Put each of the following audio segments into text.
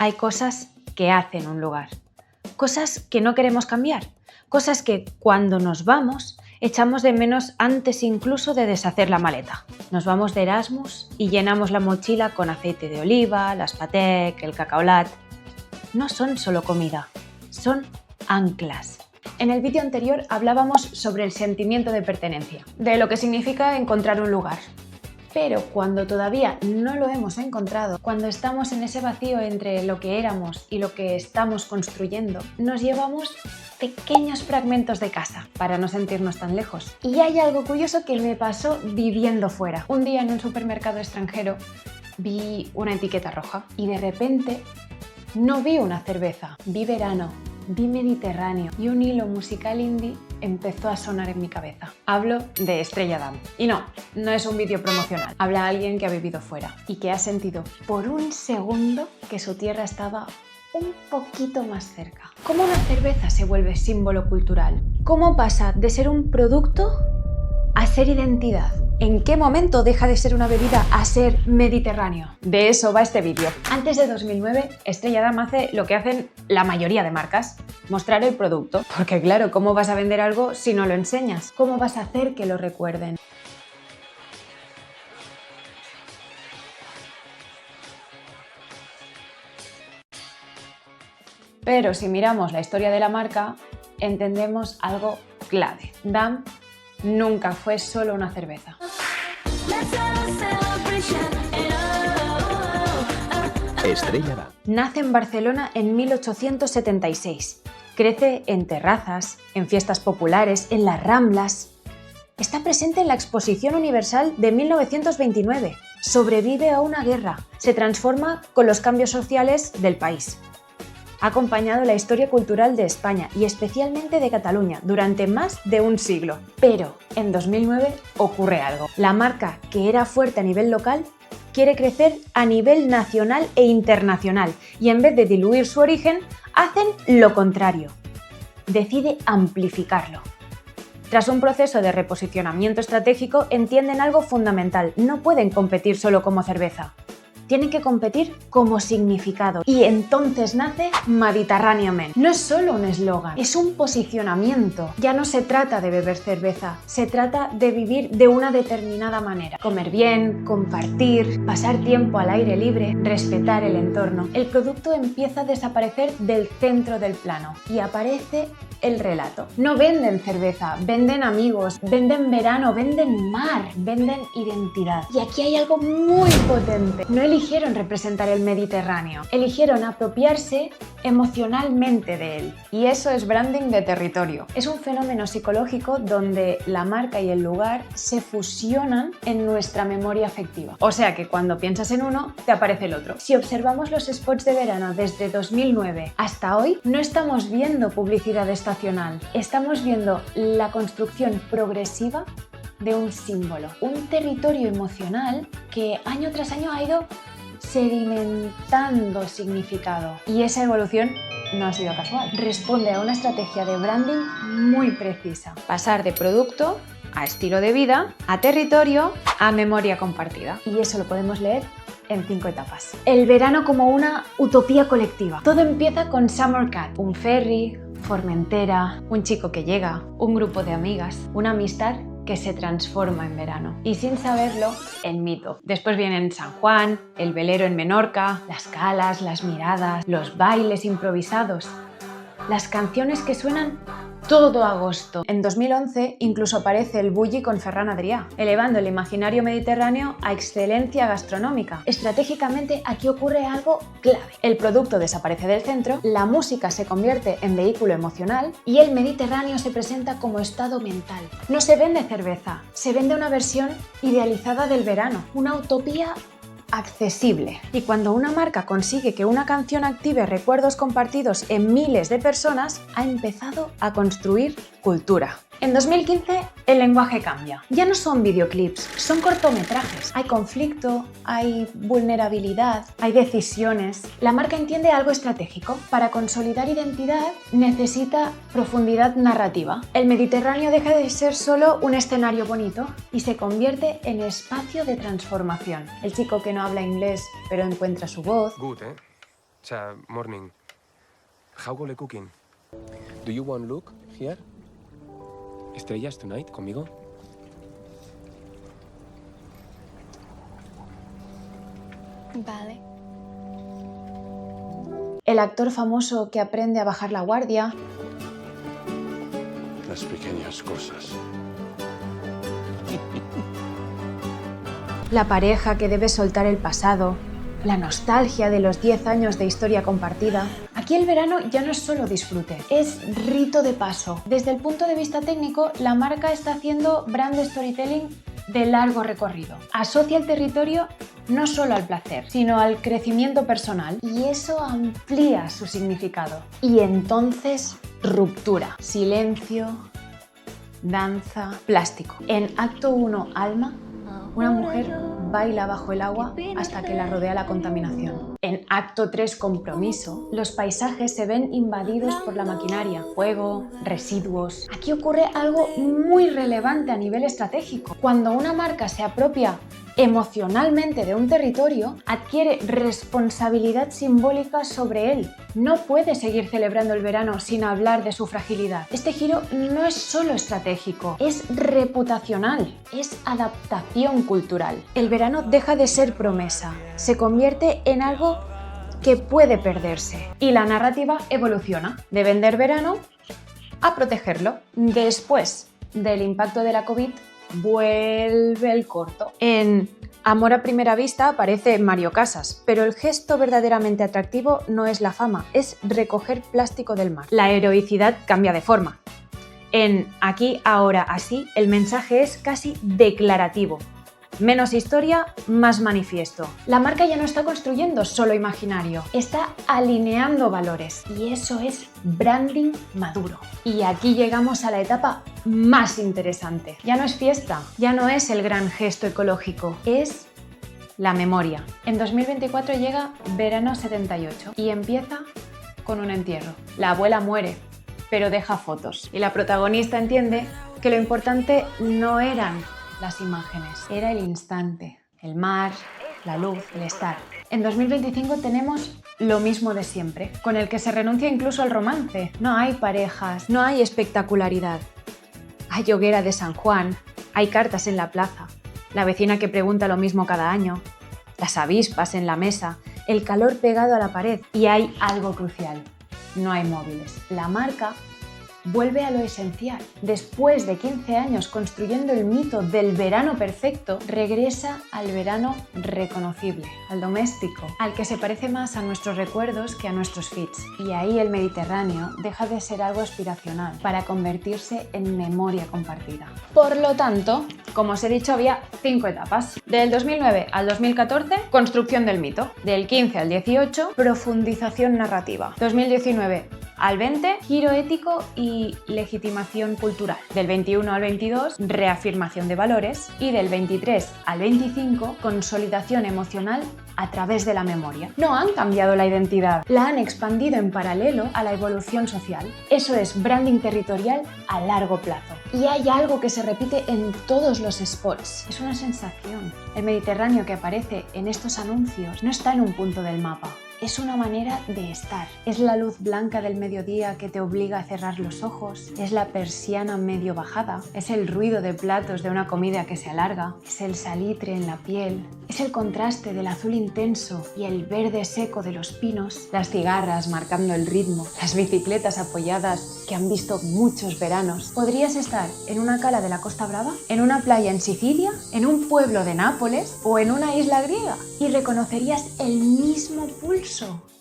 Hay cosas que hacen un lugar, cosas que no queremos cambiar, cosas que cuando nos vamos echamos de menos antes incluso de deshacer la maleta. Nos vamos de Erasmus y llenamos la mochila con aceite de oliva, las Patek, el cacaolat. No son solo comida, son anclas. En el vídeo anterior hablábamos sobre el sentimiento de pertenencia, de lo que significa encontrar un lugar. Pero cuando todavía no lo hemos encontrado, cuando estamos en ese vacío entre lo que éramos y lo que estamos construyendo, nos llevamos pequeños fragmentos de casa para no sentirnos tan lejos. Y hay algo curioso que me pasó viviendo fuera. Un día en un supermercado extranjero vi una etiqueta roja y de repente no vi una cerveza, vi verano, vi Mediterráneo y un hilo musical indie empezó a sonar en mi cabeza. Hablo de Estrella Damm. Y no es un vídeo promocional. Habla alguien que ha vivido fuera y que ha sentido por un segundo que su tierra estaba un poquito más cerca. ¿Cómo una cerveza se vuelve símbolo cultural? ¿Cómo pasa de ser un producto a ser identidad? ¿En qué momento deja de ser una bebida a ser mediterráneo? De eso va este vídeo. Antes de 2009, Estrella Damm hace lo que hacen la mayoría de marcas, mostrar el producto. Porque claro, ¿cómo vas a vender algo si no lo enseñas? ¿Cómo vas a hacer que lo recuerden? Pero si miramos la historia de la marca, entendemos algo clave. Damm nunca fue solo una cerveza. Estrella Damm. Nace en Barcelona en 1876. Crece en terrazas, en fiestas populares, en las Ramblas. Está presente en la Exposición Universal de 1929. Sobrevive a una guerra. Se transforma con los cambios sociales del país. Ha acompañado la historia cultural de España y especialmente de Cataluña durante más de un siglo. Pero en 2009 ocurre algo. La marca, que era fuerte a nivel local, quiere crecer a nivel nacional e internacional y en vez de diluir su origen, hacen lo contrario. Decide amplificarlo. Tras un proceso de reposicionamiento estratégico, entienden algo fundamental. No pueden competir solo como cerveza. Tienen que competir como significado. Y entonces nace Mediterráneo Men. No es solo un eslogan, es un posicionamiento. Ya no se trata de beber cerveza, se trata de vivir de una determinada manera. Comer bien, compartir, pasar tiempo al aire libre, respetar el entorno. El producto empieza a desaparecer del centro del plano y aparece el relato. No venden cerveza, venden amigos, venden verano, venden mar, venden identidad. Y aquí hay algo muy potente. No eligieron representar el Mediterráneo, eligieron apropiarse emocionalmente de él. Y eso es branding de territorio. Es un fenómeno psicológico donde la marca y el lugar se fusionan en nuestra memoria afectiva. O sea que cuando piensas en uno, te aparece el otro. Si observamos los spots de verano desde 2009 hasta hoy, no estamos viendo publicidad estacional, estamos viendo la construcción progresiva de un símbolo, un territorio emocional que año tras año ha ido sedimentando significado. Y esa evolución no ha sido casual. Responde a una estrategia de branding muy precisa. Pasar de producto a estilo de vida, a territorio, a memoria compartida. Y eso lo podemos leer en 5 etapas. El verano como una utopía colectiva. Todo empieza con Summer Cat, un ferry, Formentera, un chico que llega, un grupo de amigas, una amistad que se transforma en verano. Y sin saberlo, el mito. Después vienen San Juan, el velero en Menorca, las calas, las miradas, los bailes improvisados, las canciones que suenan todo agosto. En 2011 incluso aparece el Bulli con Ferran Adrià, elevando el imaginario mediterráneo a excelencia gastronómica. Estratégicamente aquí ocurre algo clave. El producto desaparece del centro, la música se convierte en vehículo emocional y el Mediterráneo se presenta como estado mental. No se vende cerveza, se vende una versión idealizada del verano, una utopía accesible. Y cuando una marca consigue que una canción active recuerdos compartidos en miles de personas, ha empezado a construir cultura. En 2015 el lenguaje cambia. Ya no son videoclips, son cortometrajes. Hay conflicto, hay vulnerabilidad, hay decisiones. La marca entiende algo estratégico. Para consolidar identidad necesita profundidad narrativa. El Mediterráneo deja de ser solo un escenario bonito y se convierte en espacio de transformación. El chico que no habla inglés pero encuentra su voz. Gut, ¿eh? Morning. How go le cooking? Do you want look here? Estrellas tonight conmigo? Vale. El actor famoso que aprende a bajar la guardia. Las pequeñas cosas. La pareja que debe soltar el pasado. La nostalgia de los 10 años de historia compartida. Aquí el verano ya no es solo disfrute, es rito de paso. Desde el punto de vista técnico, la marca está haciendo brand storytelling de largo recorrido. Asocia el territorio no solo al placer, sino al crecimiento personal, y eso amplía su significado. Y entonces, ruptura, silencio, danza, plástico. En acto 1, Alma, una mujer baila bajo el agua hasta que la rodea la contaminación. En acto 3, Compromiso, los paisajes se ven invadidos por la maquinaria, fuego, residuos. Aquí ocurre algo muy relevante a nivel estratégico. Cuando una marca se apropia emocionalmente de un territorio, adquiere responsabilidad simbólica sobre él. No puede seguir celebrando el verano sin hablar de su fragilidad. Este giro no es solo estratégico, es reputacional, es adaptación cultural. El verano deja de ser promesa, se convierte en algo que puede perderse. Y la narrativa evoluciona, de vender verano a protegerlo. Después del impacto de la COVID, vuelve el corto. En Amor a primera vista aparece Mario Casas, pero el gesto verdaderamente atractivo no es la fama, es recoger plástico del mar. La heroicidad cambia de forma. En Aquí, ahora, así, el mensaje es casi declarativo. Menos historia, más manifiesto. La marca ya no está construyendo solo imaginario, está alineando valores, y eso es branding maduro. Y aquí llegamos a la etapa más interesante. Ya no es fiesta, ya no es el gran gesto ecológico, es la memoria. En 2024 llega Verano 78 y empieza con un entierro. La abuela muere, pero deja fotos. Y la protagonista entiende que lo importante no eran las imágenes, era el instante, el mar, la luz, el estar. En 2025 tenemos lo mismo de siempre, con el que se renuncia incluso al romance. No hay parejas, no hay espectacularidad. Hay hoguera de San Juan, hay cartas en la plaza, la vecina que pregunta lo mismo cada año, las avispas en la mesa, el calor pegado a la pared, y hay algo crucial, no hay móviles. La marca vuelve a lo esencial. Después de 15 años construyendo el mito del verano perfecto, regresa al verano reconocible, al doméstico, al que se parece más a nuestros recuerdos que a nuestros feeds. Y ahí el Mediterráneo deja de ser algo aspiracional para convertirse en memoria compartida. Por lo tanto, como os he dicho, había 5 etapas. Del 2009 al 2014, construcción del mito. Del 15 al 18, profundización narrativa. 2019 al 20, giro ético y legitimación cultural. Del 21 al 22, reafirmación de valores. Y del 23 al 25, consolidación emocional a través de la memoria. No han cambiado la identidad, la han expandido en paralelo a la evolución social. Eso es branding territorial a largo plazo. Y hay algo que se repite en todos los spots. Es una sensación. El Mediterráneo que aparece en estos anuncios no está en un punto del mapa. Es una manera de estar. Es la luz blanca del mediodía que te obliga a cerrar los ojos. Es la persiana medio bajada. Es el ruido de platos de una comida que se alarga. Es el salitre en la piel. Es el contraste del azul intenso y el verde seco de los pinos. Las cigarras marcando el ritmo. Las bicicletas apoyadas que han visto muchos veranos. Podrías estar en una cala de la Costa Brava, en una playa en Sicilia, en un pueblo de Nápoles o en una isla griega y reconocerías el mismo pulso.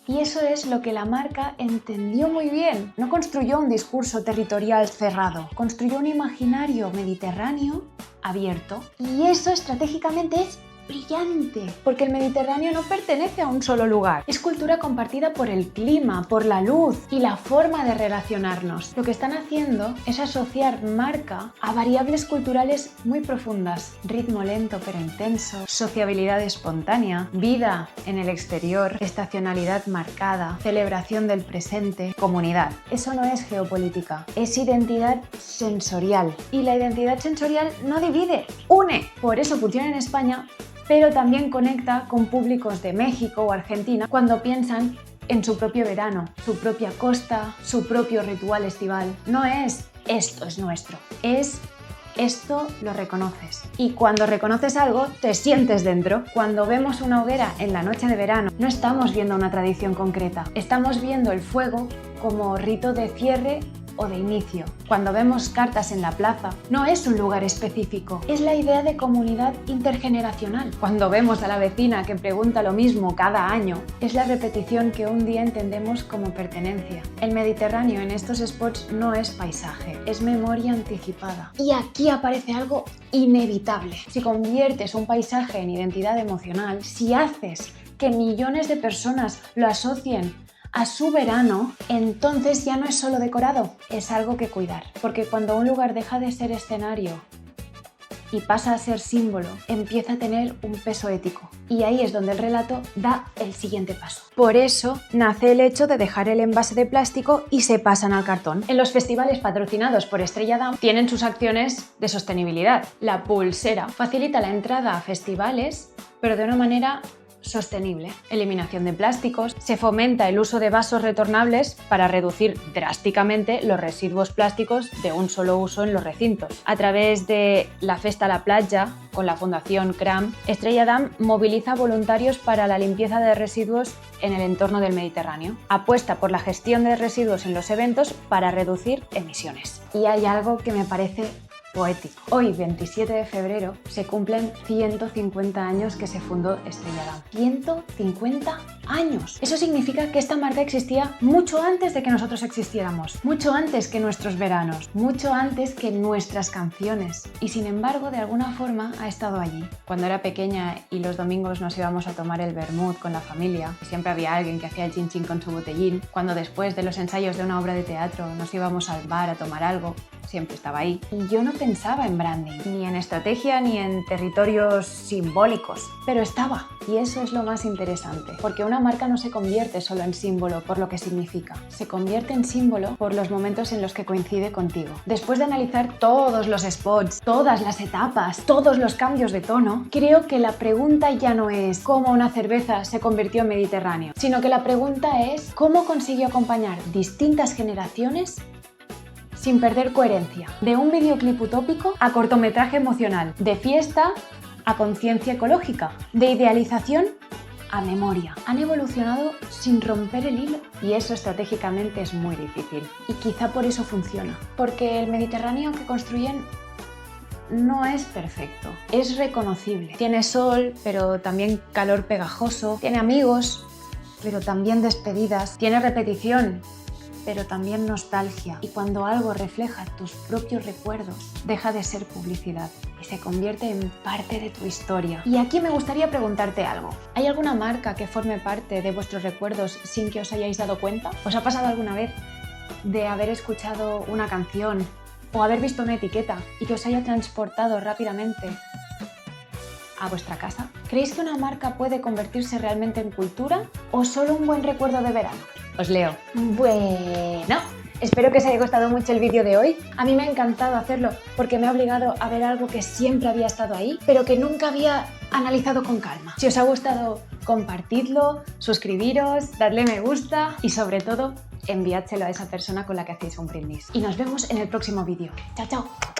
Y eso es lo que la marca entendió muy bien. No construyó un discurso territorial cerrado, construyó un imaginario mediterráneo abierto. Y eso estratégicamente es brillante, porque el Mediterráneo no pertenece a un solo lugar. Es cultura compartida por el clima, por la luz y la forma de relacionarnos. Lo que están haciendo es asociar marca a variables culturales muy profundas. Ritmo lento pero intenso, sociabilidad espontánea, vida en el exterior, estacionalidad marcada, celebración del presente, comunidad. Eso no es geopolítica, es identidad sensorial. Y la identidad sensorial no divide, une. Por eso funciona en España, pero también conecta con públicos de México o Argentina cuando piensan en su propio verano, su propia costa, su propio ritual estival. No es esto es nuestro, es esto lo reconoces. Y cuando reconoces algo, te sientes dentro. Cuando vemos una hoguera en la noche de verano, no estamos viendo una tradición concreta, estamos viendo el fuego como rito de cierre o de inicio. Cuando vemos cartas en la plaza, no es un lugar específico, es la idea de comunidad intergeneracional. Cuando vemos a la vecina que pregunta lo mismo cada año, es la repetición que un día entendemos como pertenencia. El Mediterráneo en estos spots no es paisaje, es memoria anticipada. Y aquí aparece algo inevitable. Si conviertes un paisaje en identidad emocional, si haces que millones de personas lo asocien a su verano, entonces ya no es solo decorado, es algo que cuidar. Porque cuando un lugar deja de ser escenario y pasa a ser símbolo, empieza a tener un peso ético. Y ahí es donde el relato da el siguiente paso. Por eso nace el hecho de dejar el envase de plástico y se pasan al cartón. En los festivales patrocinados por Estrella Damm tienen sus acciones de sostenibilidad. La pulsera facilita la entrada a festivales, pero de una manera sostenible. Eliminación de plásticos, se fomenta el uso de vasos retornables para reducir drásticamente los residuos plásticos de un solo uso en los recintos. A través de la Festa a la Playa, con la Fundación CRAM, Estrella Damm moviliza voluntarios para la limpieza de residuos en el entorno del Mediterráneo. Apuesta por la gestión de residuos en los eventos para reducir emisiones. Y hay algo que me parece poético. Hoy, 27 de febrero, se cumplen 150 años que se fundó Estrella Damm. 150 años. Eso significa que esta marca existía mucho antes de que nosotros existiéramos, mucho antes que nuestros veranos, mucho antes que nuestras canciones. Y sin embargo, de alguna forma, ha estado allí. Cuando era pequeña y los domingos nos íbamos a tomar el vermut con la familia, y siempre había alguien que hacía el chin chin con su botellín. Cuando después de los ensayos de una obra de teatro nos íbamos al bar a tomar algo, siempre estaba ahí. Y yo no pensaba en branding, ni en estrategia, ni en territorios simbólicos, pero estaba. Y eso es lo más interesante, porque una marca no se convierte solo en símbolo por lo que significa, se convierte en símbolo por los momentos en los que coincide contigo. Después de analizar todos los spots, todas las etapas, todos los cambios de tono, creo que la pregunta ya no es cómo una cerveza se convirtió en Mediterráneo, sino que la pregunta es cómo consiguió acompañar distintas generaciones sin perder coherencia. De un videoclip utópico a cortometraje emocional, de fiesta a conciencia ecológica, de idealización a memoria. Han evolucionado sin romper el hilo y eso estratégicamente es muy difícil. Y quizá por eso funciona. Porque el Mediterráneo que construyen no es perfecto, es reconocible. Tiene sol, pero también calor pegajoso. Tiene amigos, pero también despedidas. Tiene repetición, pero también nostalgia. Y cuando algo refleja tus propios recuerdos, deja de ser publicidad y se convierte en parte de tu historia. Y aquí me gustaría preguntarte algo. ¿Hay alguna marca que forme parte de vuestros recuerdos sin que os hayáis dado cuenta? ¿Os ha pasado alguna vez de haber escuchado una canción o haber visto una etiqueta y que os haya transportado rápidamente a vuestra casa? ¿Creéis que una marca puede convertirse realmente en cultura o solo un buen recuerdo de verano? Os leo. Bueno, espero que os haya gustado mucho el vídeo de hoy. A mí me ha encantado hacerlo porque me ha obligado a ver algo que siempre había estado ahí, pero que nunca había analizado con calma. Si os ha gustado, compartidlo, suscribiros, dadle me gusta y sobre todo, enviádselo a esa persona con la que hacéis un brindis. Y nos vemos en el próximo vídeo. ¡Chao, chao!